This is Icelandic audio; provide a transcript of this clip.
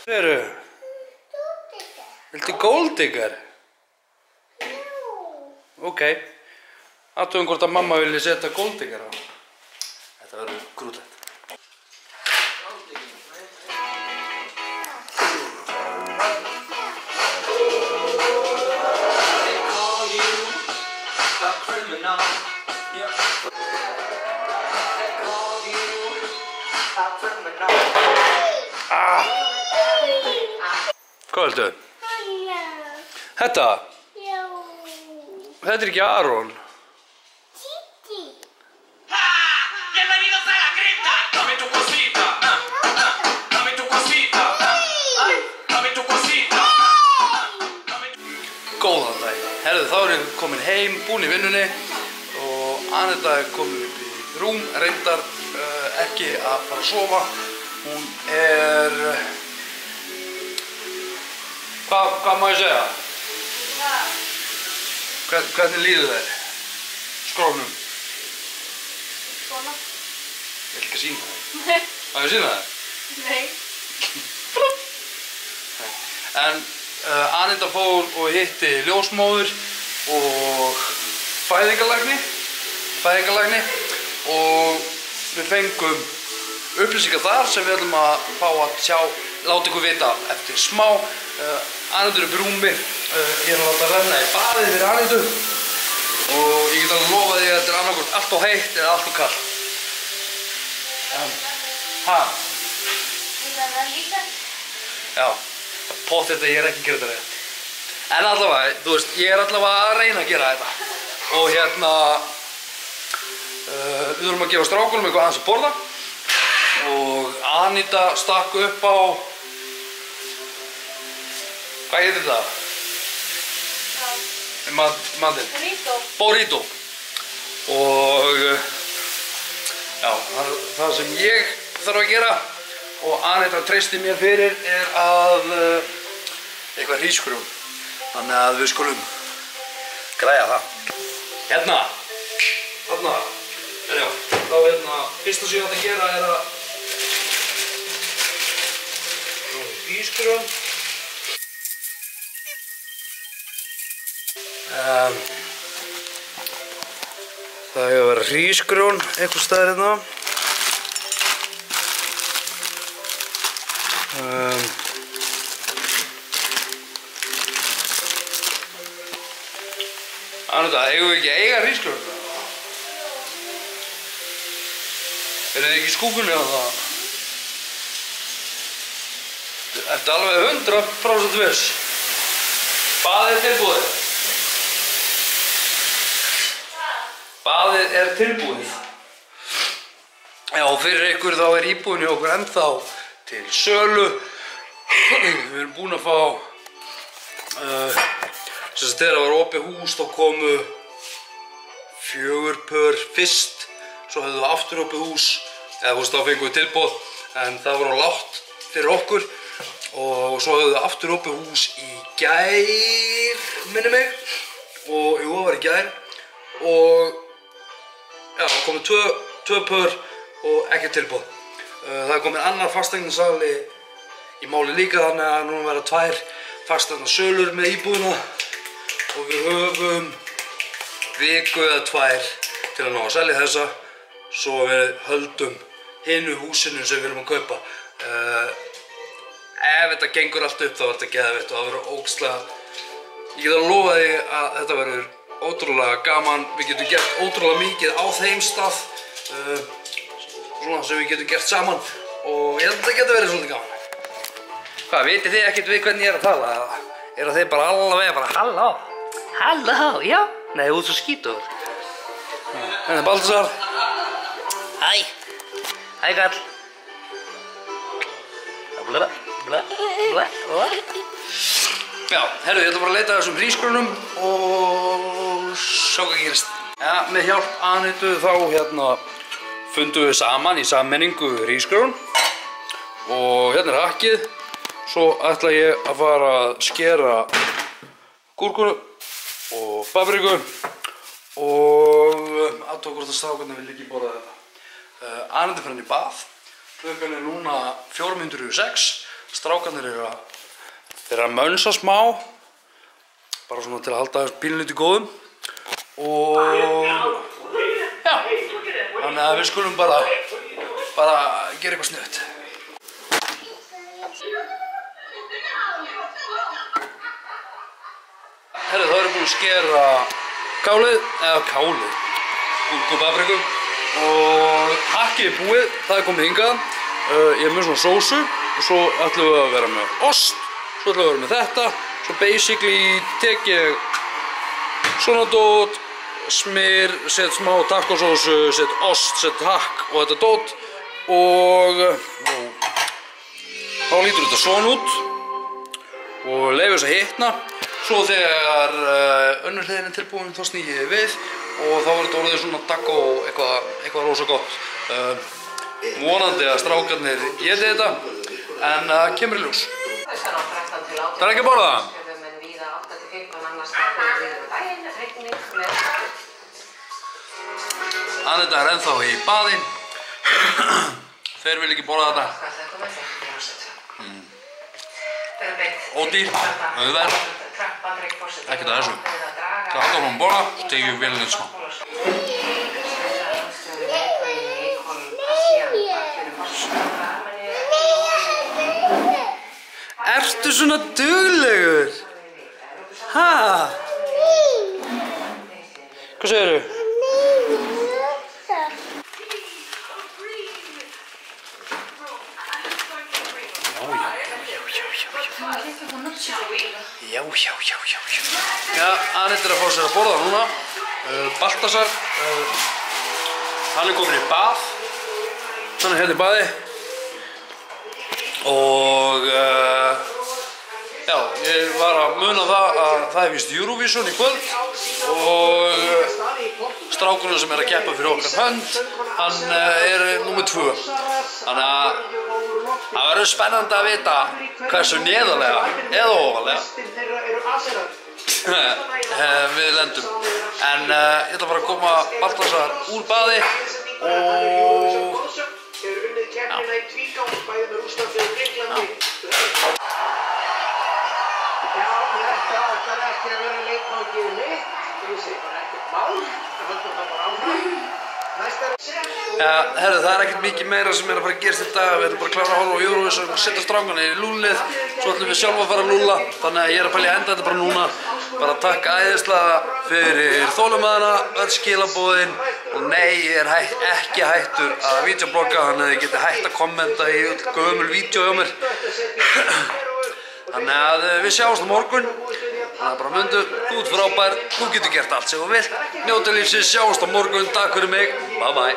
Hvað eru? Viltu Gold Digger? Ok. Athugum hvort að mamma vilji setja Gold Digger á. Þetta verður grútlegt. Hvað viltu? Þetta? Já. Þetta er ekki Aron. Titi. Bienvenidos a la cripta. Dame tu cosita. Dame tu cosita. Dame tu cosita. Góðan dag. Herðu, þá er ég komin heim, búinn í vinnunni og Aneta er komin upp í rúm, reyndar ekki að fara að sofa. Hún er... Hvað má ég segja? Hvernig líður þér? Skrónum? Svona. Ég ætla ekki að sýna það. Nei. Má ég sýna það? Nei. En Aneta fór og hitti ljósmóður og fæðingarlækni og við fengum upplýsingar þar sem við ætlum að fá að láta ykkur vita eftir smá. Aneta er upp í rúmi, ég er að láta renna í baðið fyrir Anetu og ég get alveg lofa því að þetta er annarkvort allt of heitt eða allt of kalt. Það er líka. Já, potið þetta ég er ekki að gera þetta rétt. En allavega, þú veist, ég er allavega að reyna að gera þetta. Og hérna, við þurfum að gefa strákunum eitthvað aðeins að borða. Og Aneta stakk upp á, hvað heitir þetta? Matinn? Burrito. Burrito. Og já, það sem ég þarf að gera og Aneta treysti mér fyrir er að eitthvað hrísgrjón. Þannig að við skulum græja það. Hérna, þarna, já, þá hérna, fyrsta sem ég átti að gera er að hrísgrjón. Það hefur verið hrísgrjón einhvers staðar hérna. Aneta, eigum við ekki að eiga hrísgrjón? Er þið ekki í skúfunni á það? Ertu alveg 100% viss? Baðið er tilbúið. Baðið er tilbúið. Já, fyrir ykkur þá er íbúðin hjá okkur ennþá til sölu. Við erum búin að fá þegar það var opið hús þá komu 4 pör fyrst, svo höfðu við aftur opið hús eða þú veist þá fengum við tilboð en það var á lágt fyrir okkur og svo höfðu við aftur opið hús í gær, minni mig, og jú, það var í gær og já, komið 2 pör og ekki tilboð. Það er komið annar fasteignasali í máli líka þannig að núna verða 2 fasteignasölur með íbúðina og við höfum viku eða 2 til að ná að selja þessa svo við höldum hinu húsinu sem við erum að kaupa. Ef þetta gengur allt upp þá verður þetta geðveikt og það verður ógeðslega, ég get að lofa því að þetta verður ótrúlega gaman, við getum gert ótrúlega mikið á þeim stað svona sem við getum gert saman og ég held að þetta getur verið svolítið gaman. Hvað, vitið þið ekkert við hvernig ég er að tala? Eru þið bara alveg bara halló? Halló, já? Nei, þú ert svo skítur. Hérna er Baltasar. Hæ. Hæ, kall. Bla, bla, bla, bla. Já, herru, ég ætla bara að leita þessum hrísgrjónum og sjá hvað gerist. Ja, með hjálp Anetu þá hérna fundum við saman í sammenningu hrísgrjón og hérna er hakkið. Svo ætla ég að fara að skera gúrku og papriku og aðtók hvort að strákarnir vil ekki borða þetta. Aneta fer hann í bað. Klukkan er núna 4:06 Strákarnir eru að mönsa smá, bara svona til að halda þess pínlítið góðum. Og já, þannig að við skulum bara gera eitthvað sniðugt. Herru, þá erum við búin að skera gúrkupapriku og hakkið er búið, það er komið hingað. Ég er með svona sósu og svo ætlum við að vera með ost, svo ætlum við að vera með þetta. Svo basically tek ég svona dót, smyr, set smá tacosósu, set ost, set hakk og þetta dót og þá lítur þetta svona út og leyfum þess að hitna. Svo þegar önnur hliðin er tilbúin þá sný ég við og þá verður þetta orðið svona taco eitthvað rosa gott. Vonandi að strákarnir éti þetta en það kemur í ljós. Það er ekki að borða það? Anita er ennþá í baði. Þeir vil ekki borða þetta. Ódýr, auðverð, ekkert að þessu. Það halda hún að borða og tekið upp vélinn smá. Ertu svona duglegur? Ha? Hvað segirðu? Já, Anita er að fá sér að borða núna. Baltasar, hann er komin í bað. Hann er hérna í baði. Og já, ég var að muna það að það er víst Eurovision í kvöld og strákurinn sem er að keppa fyrir okkar hönd, hann er númer 2. Þannig að það verður spennandi að vita hversu neðarlega eða ofarlega við lendum. En ég ætla bara að koma Baltasar úr baði og herru, það er ekkert mikið meira sem er að fara að gerast í dag. Við erum bara að klára að horfa á Eurovision og setja strákana í lúllið. Svo ætlum við sjálf að fara að lúlla. Þannig að ég er að pælja að enda þetta bara núna. Bara takk æðislega fyrir þolinmæðina, öll skilaboðin. Og nei, ég er ekki hættur að vídeoblogga, þannig að þið getið hætt að kommenta í öll gömul vídeo hjá mér. Þannig að við sjáumst á morgun. Það er bara mundu, þú ert frábær, þú getur gert allt sem þú vilt. Njóta lífsins, sjáumst á morgun, takk fyrir mig, bye bye.